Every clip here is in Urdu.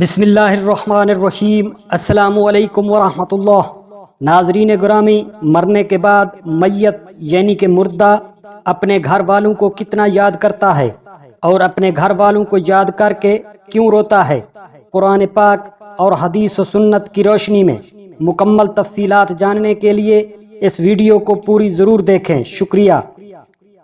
بسم اللہ الرحمن الرحیم۔ السلام علیکم ورحمۃ اللہ۔ ناظرین گرامی، مرنے کے بعد میت یعنی کہ مردہ اپنے گھر والوں کو کتنا یاد کرتا ہے اور اپنے گھر والوں کو یاد کر کے کیوں روتا ہے، قرآن پاک اور حدیث و سنت کی روشنی میں مکمل تفصیلات جاننے کے لیے اس ویڈیو کو پوری ضرور دیکھیں۔ شکریہ۔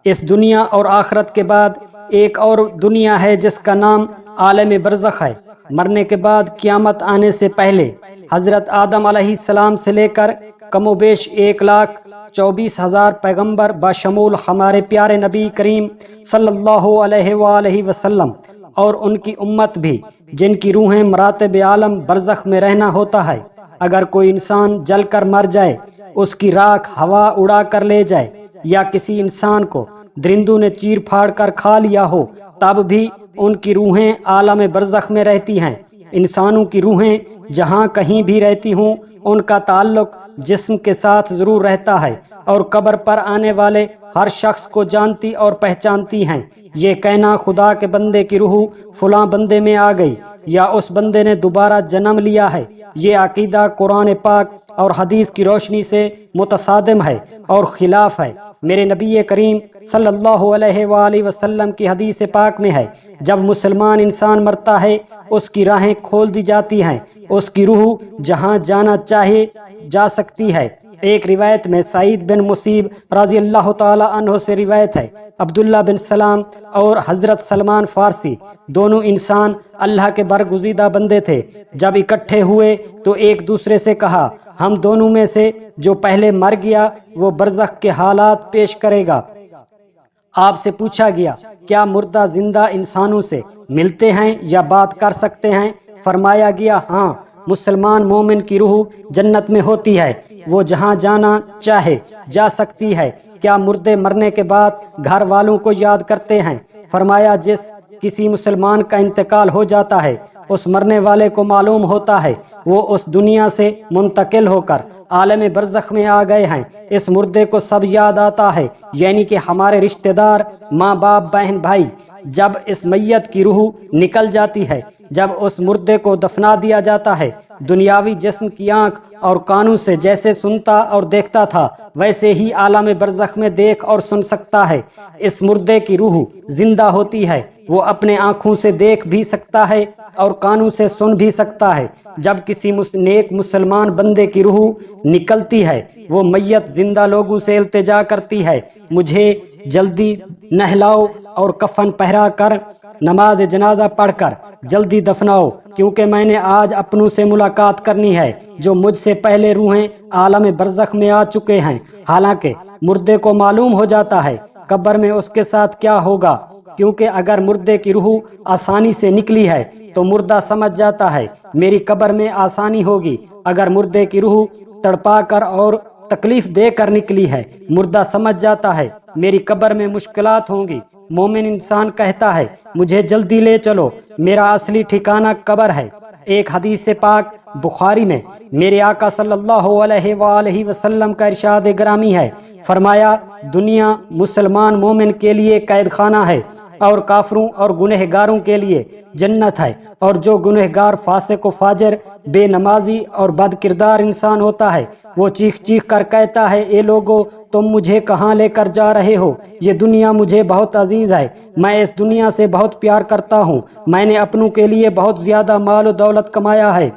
اس دنیا اور آخرت کے بعد ایک اور دنیا ہے جس کا نام عالم برزخ ہے۔ مرنے کے بعد قیامت آنے سے پہلے حضرت آدم علیہ السلام سے لے کر کم و بیش 1,24,000 پیغمبر بشمول ہمارے پیارے نبی کریم صلی اللہ علیہ وآلہ وسلم اور ان کی امت بھی، جن کی روحیں مراتب عالم برزخ میں رہنا ہوتا ہے۔ اگر کوئی انسان جل کر مر جائے، اس کی راکھ ہوا اڑا کر لے جائے، یا کسی انسان کو درندوں نے چیر پھاڑ کر کھا لیا ہو، تب بھی ان کی روحیں عالم برزخ میں رہتی ہیں۔ انسانوں کی روحیں جہاں کہیں بھی رہتی ہوں، ان کا تعلق جسم کے ساتھ ضرور رہتا ہے اور قبر پر آنے والے ہر شخص کو جانتی اور پہچانتی ہیں۔ یہ کہنا خدا کے بندے کی روح فلاں بندے میں آ گئی یا اس بندے نے دوبارہ جنم لیا ہے، یہ عقیدہ قرآن پاک اور حدیث کی روشنی سے متصادم ہے اور خلاف ہے۔ میرے نبی کریم صلی اللہ علیہ وآلہ وسلم کی حدیث پاک میں ہے، جب مسلمان انسان مرتا ہے، اس کی راہیں کھول دی جاتی ہیں، اس کی روح جہاں جانا چاہے جا سکتی ہے۔ ایک روایت میں سعید بن مصیب رضی اللہ تعالی عنہ سے روایت ہے، عبداللہ بن سلام اور حضرت سلمان فارسی دونوں انسان اللہ کے برگزیدہ بندے تھے۔ جب اکٹھے ہوئے تو ایک دوسرے سے کہا، ہم دونوں میں سے جو پہلے مر گیا وہ برزخ کے حالات پیش کرے گا۔ آپ سے پوچھا گیا، کیا مردہ زندہ انسانوں سے ملتے ہیں یا بات کر سکتے ہیں؟ فرمایا گیا، ہاں، مسلمان مومن کی روح جنت میں ہوتی ہے، وہ جہاں جانا چاہے جا سکتی ہے۔ کیا مردے مرنے کے بعد گھر والوں کو یاد کرتے ہیں؟ فرمایا، جس کسی مسلمان کا انتقال ہو جاتا ہے، اس مرنے والے کو معلوم ہوتا ہے وہ اس دنیا سے منتقل ہو کر عالم برزخ میں آ گئے ہیں۔ اس مردے کو سب یاد آتا ہے، یعنی کہ ہمارے رشتہ دار، ماں باپ، بہن بھائی۔ جب اس میت کی روح نکل جاتی ہے، جب اس مردے کو دفنا دیا جاتا ہے، دنیاوی جسم کی آنکھ اور کانوں سے جیسے سنتا اور دیکھتا تھا، ویسے ہی عالم برزخ میں دیکھ اور سن سکتا ہے۔ اس مردے کی روح زندہ ہوتی ہے، وہ اپنے آنکھوں سے دیکھ بھی سکتا ہے اور کانوں سے سن بھی سکتا ہے۔ جب کسی نیک مسلمان بندے کی روح نکلتی ہے، وہ میت زندہ لوگوں سے التجا کرتی ہے، مجھے جلدی نہلاؤ اور کفن پہنا کر نماز جنازہ پڑھ کر جلدی دفناؤ، کیونکہ میں نے آج اپنوں سے ملاقات کرنی ہے جو مجھ سے پہلے روحیں عالم برزخ میں آ چکے ہیں۔ حالانکہ مردے کو معلوم ہو جاتا ہے قبر میں اس کے ساتھ کیا ہوگا، کیونکہ اگر مردے کی روح آسانی سے نکلی ہے تو مردہ سمجھ جاتا ہے میری قبر میں آسانی ہوگی۔ اگر مردے کی روح تڑپا کر اور تکلیف دے کر نکلی ہے، مردہ سمجھ جاتا ہے میری قبر میں مشکلات ہوں گی۔ مومن انسان کہتا ہے، مجھے جلدی لے چلو، میرا اصلی ٹھکانہ قبر ہے۔ ایک حدیث پاک بخاری میں میرے آقا صلی اللہ علیہ وآلہ وسلم کا ارشاد گرامی ہے، فرمایا، دنیا مسلمان مومن کے لیے قید خانہ ہے اور کافروں اور گنہگاروں کے لیے جنت ہے، اور جو گنہگار، فاسق و فاجر، بے نمازی اور بد کردار انسان ہوتا ہے، وہ چیخ چیخ کر کہتا ہے، اے لوگو، تم مجھے کہاں لے کر جا رہے ہو؟ یہ دنیا مجھے بہت عزیز ہے، میں اس دنیا سے بہت پیار کرتا ہوں، میں نے اپنوں کے لیے بہت زیادہ مال و دولت کمایا ہے،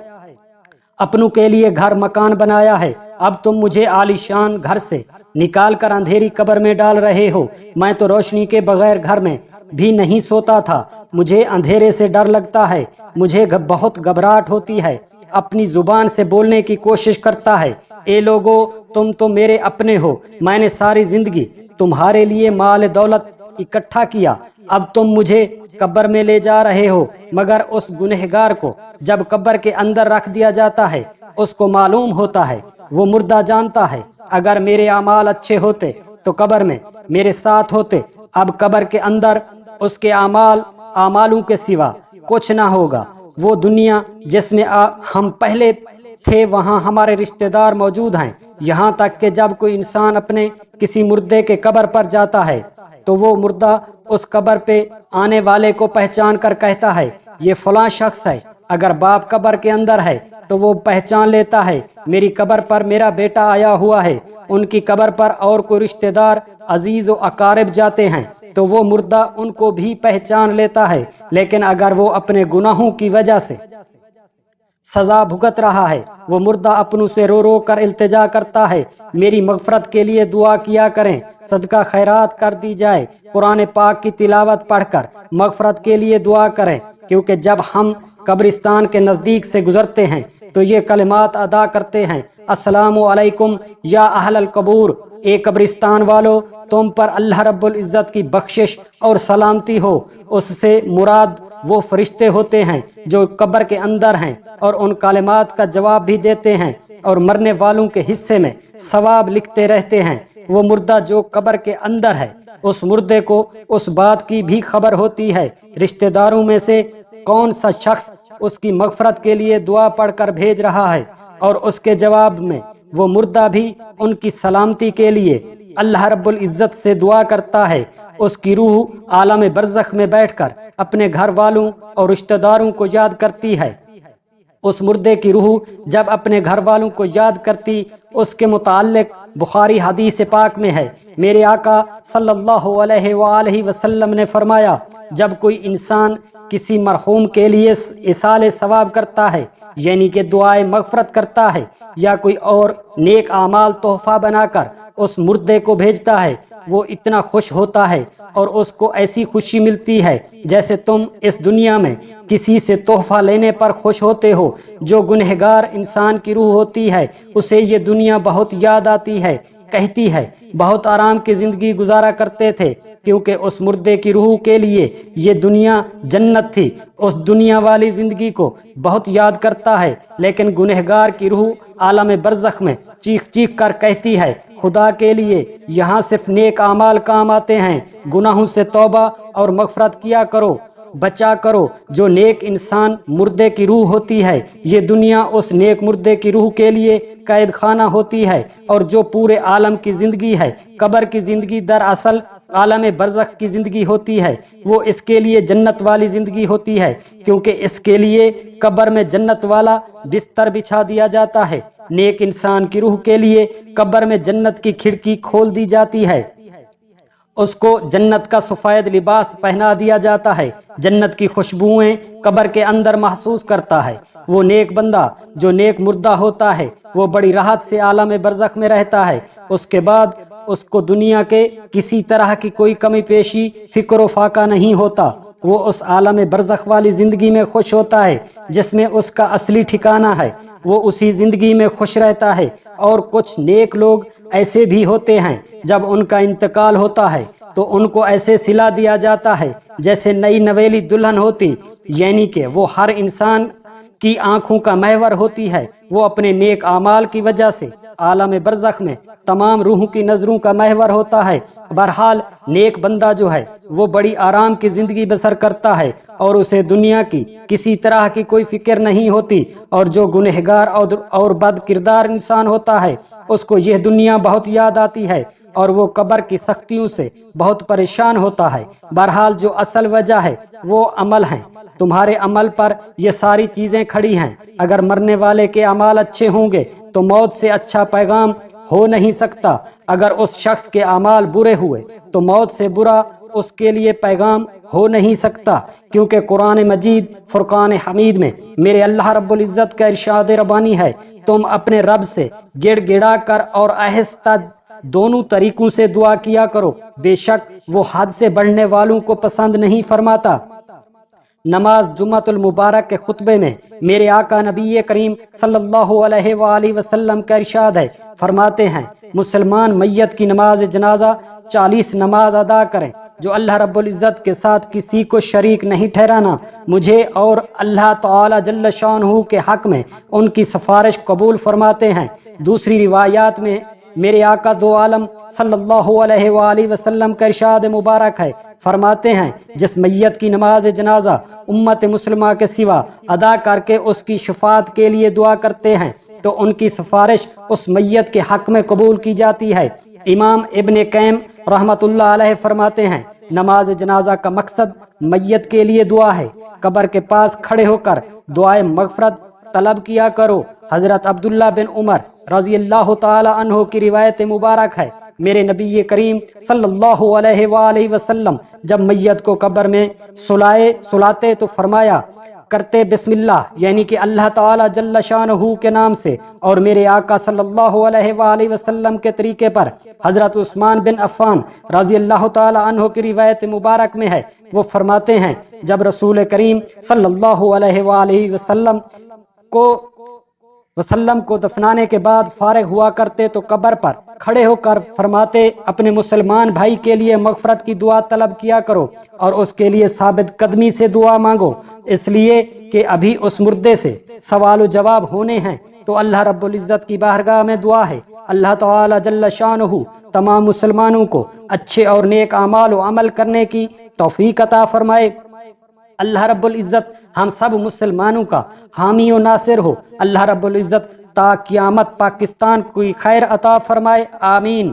اپنوں کے لیے گھر مکان بنایا ہے، اب تم مجھے عالی شان گھر سے نکال کر اندھیری قبر میں ڈال رہے ہو۔ میں تو روشنی کے بغیر گھر میں بھی نہیں سوتا تھا، مجھے اندھیرے سے ڈر لگتا ہے، مجھے بہت گھبراہٹ ہوتی ہے، اپنی زبان سے بولنے کی کوشش کرتا ہے، اے لوگو، تم تو میرے اپنے ہو، میں نے ساری زندگی تمہارے لیے مال دولت اکٹھا کیا، اب تم مجھے قبر میں لے جا رہے ہو۔ مگر اس گنہگار کو جب قبر کے اندر رکھ دیا جاتا ہے، اس کو معلوم ہوتا ہے، وہ مردہ جانتا ہے، اگر میرے اعمال اچھے ہوتے تو قبر میں میرے ساتھ ہوتے، اب قبر کے اندر اس کے اعمالوں کے سوا کچھ نہ ہوگا۔ وہ دنیا جس میں ہم پہلے تھے، وہاں ہمارے رشتہ دار موجود ہیں، یہاں تک کہ جب کوئی انسان اپنے کسی مردے کے قبر پر جاتا ہے تو وہ مردہ اس قبر پہ آنے والے کو پہچان کر کہتا ہے، یہ فلاں شخص ہے، اگر باپ قبر کے اندر ہے تو وہ پہچان لیتا ہے میری قبر پر میرا بیٹا آیا ہوا ہے، ان کی قبر پر اور کوئی رشتہ دار عزیز و اقارب جاتے ہیں تو وہ مردہ ان کو بھی پہچان لیتا ہے، لیکن اگر وہ اپنے گناہوں کی وجہ سے سزا بھگت رہا ہے، وہ مردہ اپنوں سے رو رو کر التجا کرتا ہے میری مغفرت کے لیے دعا کیا کریں، صدقہ خیرات کر دی جائے، قرآن پاک کی تلاوت پڑھ کر مغفرت کے لیے دعا کریں، کیونکہ جب ہم قبرستان کے نزدیک سے گزرتے ہیں تو یہ کلمات ادا کرتے ہیں، السلام علیکم یا اہل القبور، اے قبرستان والو، تم پر اللہ رب العزت کی بخشش اور سلامتی ہو۔ اس سے مراد وہ فرشتے ہوتے ہیں جو قبر کے اندر ہیں اور ان کلمات کا جواب بھی دیتے ہیں اور مرنے والوں کے حصے میں ثواب لکھتے رہتے ہیں۔ وہ مردہ جو قبر کے اندر ہے، اس مردے کو اس بات کی بھی خبر ہوتی ہے رشتہ داروں میں سے کون سا شخص اس کی مغفرت کے لیے دعا پڑھ کر بھیج رہا ہے، اور اس کے جواب میں وہ مردہ بھی ان کی سلامتی کے لیے اللہ رب العزت سے دعا کرتا ہے۔ اس کی روح عالم برزخ میں بیٹھ کر اپنے گھر والوں اور رشتہ داروں کو یاد کرتی ہے۔ اس مردے کی روح جب اپنے گھر والوں کو یاد کرتی، اس کے متعلق بخاری حدیث پاک میں ہے، میرے آقا صلی اللہ علیہ وآلہ وسلم نے فرمایا، جب کوئی انسان کسی مرحوم کے لیے ایصال ثواب کرتا ہے، یعنی کہ دعائے مغفرت کرتا ہے، یا کوئی اور نیک اعمال تحفہ بنا کر اس مردے کو بھیجتا ہے، وہ اتنا خوش ہوتا ہے اور اس کو ایسی خوشی ملتی ہے جیسے تم اس دنیا میں کسی سے تحفہ لینے پر خوش ہوتے ہو۔ جو گنہگار انسان کی روح ہوتی ہے اسے یہ دنیا بہت یاد آتی ہے، کہتی ہے بہت آرام کی زندگی گزارا کرتے تھے، کیونکہ اس مردے کی روح کے لیے یہ دنیا جنت تھی، اس دنیا والی زندگی کو بہت یاد کرتا ہے۔ لیکن گنہگار کی روح عالم برزخ میں چیخ چیخ کر کہتی ہے، خدا کے لیے یہاں صرف نیک اعمال کام آتے ہیں، گناہوں سے توبہ اور مغفرت کیا کرو، بچا کرو۔ جو نیک انسان مردے کی روح ہوتی ہے، یہ دنیا اس نیک مردے کی روح کے لیے قید خانہ ہوتی ہے، اور جو پورے عالم کی زندگی ہے، قبر کی زندگی دراصل عالم برزخ کی زندگی ہوتی ہے، وہ اس کے لیے جنت والی زندگی ہوتی ہے، کیونکہ اس کے لیے قبر میں جنت والا بستر بچھا دیا جاتا ہے۔ نیک انسان کی روح کے لیے قبر میں جنت کی کھڑکی کھول دی جاتی ہے، اس کو جنت کا سفید لباس پہنا دیا جاتا ہے، جنت کی خوشبوئیں قبر کے اندر محسوس کرتا ہے۔ وہ نیک بندہ جو نیک مردہ ہوتا ہے وہ بڑی راحت سے عالم برزخ میں رہتا ہے، اس کے بعد اس کو دنیا کے کسی طرح کی کوئی کمی پیشی فکر و فاقہ نہیں ہوتا۔ وہ اس عالم برزخ والی زندگی میں خوش ہوتا ہے جس میں اس کا اصلی ٹھکانہ ہے، وہ اسی زندگی میں خوش رہتا ہے۔ اور کچھ نیک لوگ ایسے بھی ہوتے ہیں جب ان کا انتقال ہوتا ہے تو ان کو ایسے سلا دیا جاتا ہے جیسے نئی نویلی دلہن ہوتی، یعنی کہ وہ ہر انسان کی آنکھوں کا محور ہوتی ہے، وہ اپنے نیک اعمال کی وجہ سے عالم برزخ میں تمام روحوں کی نظروں کا محور ہوتا ہے۔ بہرحال نیک بندہ جو ہے وہ بڑی آرام کی زندگی بسر کرتا ہے اور اسے دنیا کی کسی طرح کی کوئی فکر نہیں ہوتی، اور جو گنہگار اور بد کردار انسان ہوتا ہے اس کو یہ دنیا بہت یاد آتی ہے اور وہ قبر کی سختیوں سے بہت پریشان ہوتا ہے۔ بہرحال جو اصل وجہ ہے وہ عمل ہیں، تمہارے عمل پر یہ ساری چیزیں کھڑی ہیں۔ اگر مرنے والے کے اعمال اچھے ہوں گے تو موت سے اچھا پیغام ہو نہیں سکتا، اگر اس شخص کے اعمال برے ہوئے تو موت سے برا اس کے لیے پیغام ہو نہیں سکتا، کیونکہ قرآن مجید فرقان حمید میں میرے اللہ رب العزت کا ارشاد ربانی ہے، تم اپنے رب سے گڑ گڑا کر اور آہستہ دونوں طریقوں سے دعا کیا کرو، بے شک وہ حد سے بڑھنے والوں کو پسند نہیں فرماتا۔ نماز جمعۃ المبارک کے خطبے میں میرے آقا نبی کریم صلی اللہ علیہ وآلہ وسلم کا ارشاد ہے، فرماتے ہیں مسلمان میت کی نماز جنازہ 40 نماز ادا کریں، جو اللہ رب العزت کے ساتھ کسی کو شریک نہیں ٹھہرانا، مجھے اور اللہ تعالی جل شانہ کے حق میں ان کی سفارش قبول فرماتے ہیں۔ دوسری روایات میں میرے آقا دو عالم صلی اللہ علیہ وآلہ وسلم کا ارشاد مبارک ہے، فرماتے ہیں جس میت کی نماز جنازہ امت مسلمہ کے سوا ادا کر کے اس کی شفاعت کے لیے دعا کرتے ہیں تو ان کی سفارش اس میت کے حق میں قبول کی جاتی ہے۔ امام ابن قیم رحمۃ اللہ علیہ فرماتے ہیں نماز جنازہ کا مقصد میت کے لیے دعا ہے۔ قبر کے پاس کھڑے ہو کر دعائے مغفرت طلب کیا کرو۔ حضرت عبداللہ بن عمر رضی اللہ تعالی عنہ کی روایت مبارک ہے، میرے نبی کریم صلی اللہ علیہ وآلہ وسلم جب میت کو قبر میں سلاتے تو فرمایا کرتے بسم اللہ، یعنی کہ اللہ تعالی جل شانہ کے نام سے، اور میرے آقا صلی اللہ علیہ وآلہ وسلم کے طریقے پر۔ حضرت عثمان بن عفان رضی اللہ تعالی عنہ کی روایت مبارک میں ہے، وہ فرماتے ہیں جب رسول کریم صلی اللہ علیہ وآلہ وسلم کو دفنانے کے بعد فارغ ہوا کرتے تو قبر پر کھڑے ہو کر فرماتے اپنے مسلمان بھائی کے لیے مغفرت کی دعا طلب کیا کرو اور اس کے لیے ثابت قدمی سے دعا مانگو، اس لیے کہ ابھی اس مردے سے سوال و جواب ہونے ہیں۔ تو اللہ رب العزت کی بارگاہ میں دعا ہے اللہ تعالی جل شانہ تمام مسلمانوں کو اچھے اور نیک اعمال و عمل کرنے کی توفیق عطا فرمائے۔ اللہ رب العزت ہم سب مسلمانوں کا حامی و ناصر ہو۔ اللہ رب العزت تا قیامت پاکستان کو خیر عطا فرمائے، آمین۔